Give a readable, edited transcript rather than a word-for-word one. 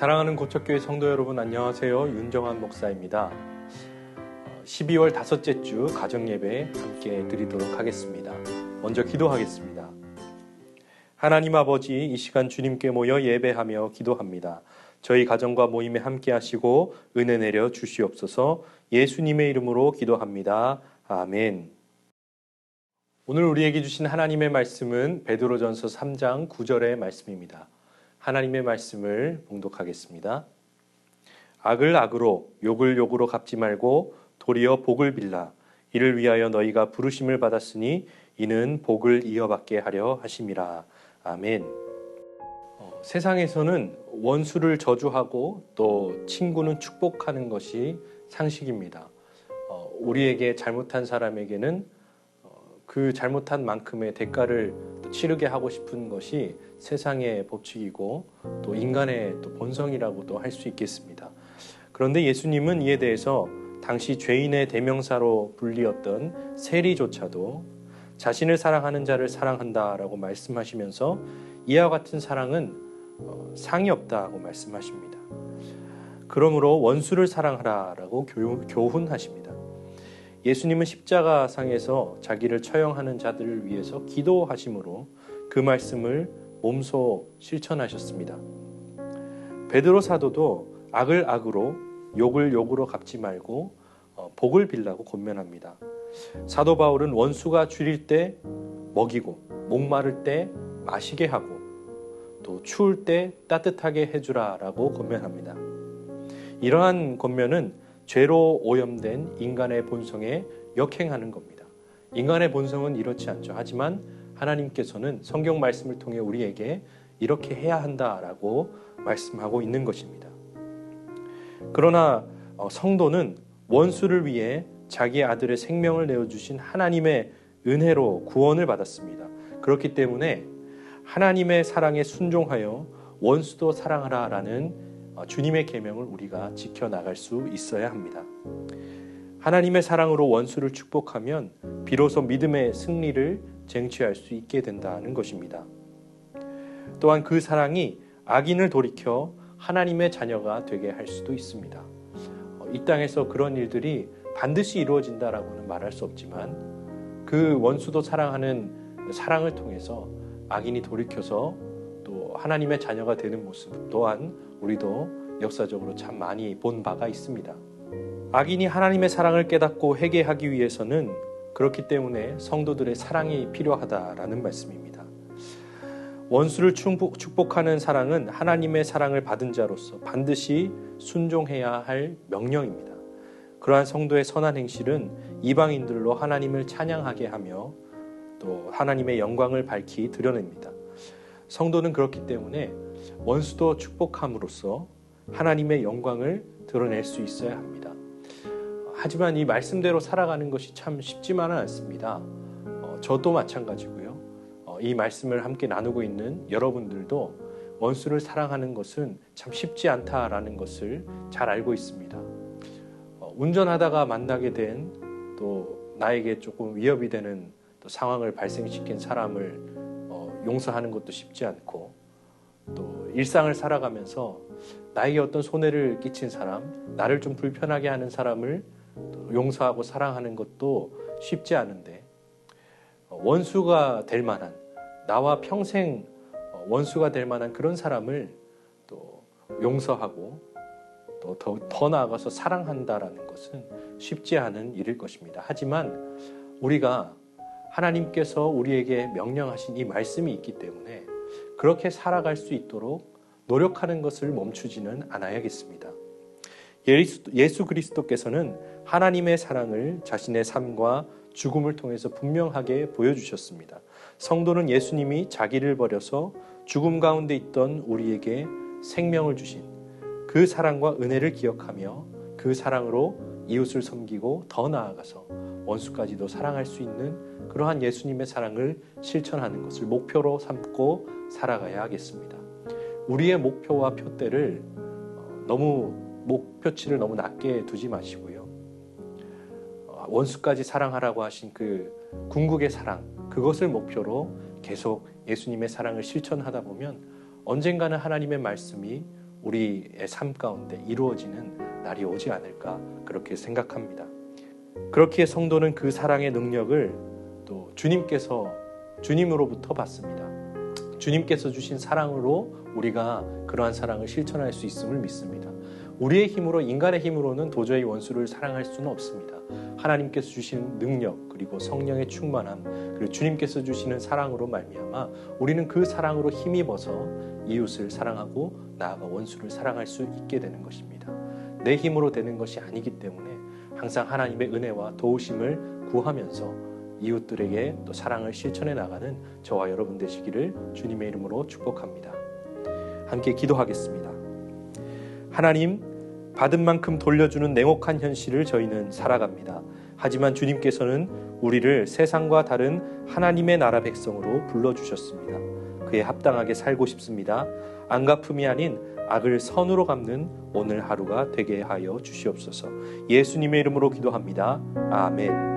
사랑하는 고척교회 성도 여러분, 안녕하세요. 윤정환 목사입니다. 12월 다섯째 주 가정예배 함께 드리도록 하겠습니다. 먼저 기도하겠습니다. 하나님 아버지, 이 시간 주님께 모여 예배하며 기도합니다. 저희 가정과 모임에 함께 하시고 은혜 내려 주시옵소서. 예수님의 이름으로 기도합니다. 아멘. 오늘 우리에게 주신 하나님의 말씀은 베드로전서 3장 9절의 말씀입니다. 하나님의 말씀을 봉독하겠습니다. 악을 악으로 욕을 욕으로 갚지 말고 도리어 복을 빌라. 이를 위하여 너희가 부르심을 받았으니 이는 복을 이어받게 하려 하심이라. 아멘. 세상에서는 원수를 저주하고 또 친구는 축복하는 것이 상식입니다. 우리에게 잘못한 사람에게는 그 잘못한 만큼의 대가를 치르게 하고 싶은 것이 세상의 법칙이고 또 인간의 또 본성이라고도 할 수 있겠습니다. 그런데 예수님은 이에 대해서 당시 죄인의 대명사로 불리었던 세리조차도 자신을 사랑하는 자를 사랑한다라고 말씀하시면서 이와 같은 사랑은 상이 없다고 말씀하십니다. 그러므로 원수를 사랑하라라고 교훈하십니다. 예수님은 십자가상에서 자기를 처형하는 자들을 위해서 기도하심으로 그 말씀을 몸소 실천하셨습니다. 베드로 사도도 악을 악으로 욕을 욕으로 갚지 말고 복을 빌라고 권면합니다. 사도 바울은 원수가 줄일 때 먹이고 목마를 때 마시게 하고 또 추울 때 따뜻하게 해주라라고 권면합니다. 이러한 권면은 죄로 오염된 인간의 본성에 역행하는 겁니다. 인간의 본성은 이렇지 않죠. 하지만 하나님께서는 성경 말씀을 통해 우리에게 이렇게 해야 한다라고 말씀하고 있는 것입니다. 그러나 성도는 원수를 위해 자기 아들의 생명을 내어주신 하나님의 은혜로 구원을 받았습니다. 그렇기 때문에 하나님의 사랑에 순종하여 원수도 사랑하라라는 주님의 계명을 우리가 지켜나갈 수 있어야 합니다. 하나님의 사랑으로 원수를 축복하면 비로소 믿음의 승리를 쟁취할 수 있게 된다는 것입니다. 또한 그 사랑이 악인을 돌이켜 하나님의 자녀가 되게 할 수도 있습니다. 이 땅에서 그런 일들이 반드시 이루어진다라고는 말할 수 없지만 그 원수도 사랑하는 사랑을 통해서 악인이 돌이켜서 또 하나님의 자녀가 되는 모습 또한 우리도 역사적으로 참 많이 본 바가 있습니다. 악인이 하나님의 사랑을 깨닫고 회개하기 위해서는 그렇기 때문에 성도들의 사랑이 필요하다라는 말씀입니다. 원수를 축복하는 사랑은 하나님의 사랑을 받은 자로서 반드시 순종해야 할 명령입니다. 그러한 성도의 선한 행실은 이방인들로 하나님을 찬양하게 하며 또 하나님의 영광을 밝히 드러냅니다. 성도는 그렇기 때문에 원수도 축복함으로써 하나님의 영광을 드러낼 수 있어야 합니다. 하지만 이 말씀대로 살아가는 것이 참 쉽지만은 않습니다. 저도 마찬가지고요. 이 말씀을 함께 나누고 있는 여러분들도 원수를 사랑하는 것은 참 쉽지 않다라는 것을 잘 알고 있습니다. 운전하다가 만나게 된 또 나에게 조금 위협이 되는 또 상황을 발생시킨 사람을 용서하는 것도 쉽지 않고 또 일상을 살아가면서 나에게 어떤 손해를 끼친 사람, 나를 좀 불편하게 하는 사람을 용서하고 사랑하는 것도 쉽지 않은데 원수가 될 만한 나와 평생 원수가 될 만한 그런 사람을 또 용서하고 또 더 나아가서 사랑한다라는 것은 쉽지 않은 일일 것입니다. 하지만 우리가 하나님께서 우리에게 명령하신 이 말씀이 있기 때문에 그렇게 살아갈 수 있도록 노력하는 것을 멈추지는 않아야겠습니다. 예수 그리스도께서는 하나님의 사랑을 자신의 삶과 죽음을 통해서 분명하게 보여주셨습니다. 성도는 예수님이 자기를 버려서 죽음 가운데 있던 우리에게 생명을 주신 그 사랑과 은혜를 기억하며 그 사랑으로 이웃을 섬기고 더 나아가서 원수까지도 사랑할 수 있는 그러한 예수님의 사랑을 실천하는 것을 목표로 삼고 살아가야 하겠습니다. 우리의 목표와 표대를 목표치를 너무 낮게 두지 마시고요. 원수까지 사랑하라고 하신 그 궁극의 사랑, 그것을 목표로 계속 예수님의 사랑을 실천하다 보면 언젠가는 하나님의 말씀이 우리의 삶 가운데 이루어지는 날이 오지 않을까 그렇게 생각합니다. 그렇기에 성도는 그 사랑의 능력을 또 주님으로부터 받습니다. 주님께서 주신 사랑으로 우리가 그러한 사랑을 실천할 수 있음을 믿습니다. 우리의 힘으로, 인간의 힘으로는 도저히 원수를 사랑할 수는 없습니다. 하나님께서 주신 능력, 그리고 성령의 충만함, 그리고 주님께서 주시는 사랑으로 말미암아 우리는 그 사랑으로 힘입어서 이웃을 사랑하고 나아가 원수를 사랑할 수 있게 되는 것입니다. 내 힘으로 되는 것이 아니기 때문에 항상 하나님의 은혜와 도우심을 구하면서 이웃들에게 또 사랑을 실천해 나가는 저와 여러분 되시기를 주님의 이름으로 축복합니다. 함께 기도하겠습니다. 하나님, 받은 만큼 돌려주는 냉혹한 현실을 저희는 살아갑니다. 하지만 주님께서는 우리를 세상과 다른 하나님의 나라 백성으로 불러주셨습니다. 그에 합당하게 살고 싶습니다. 안갚음이 아닌 악을 선으로 갚는 오늘 하루가 되게 하여 주시옵소서. 예수님의 이름으로 기도합니다. 아멘.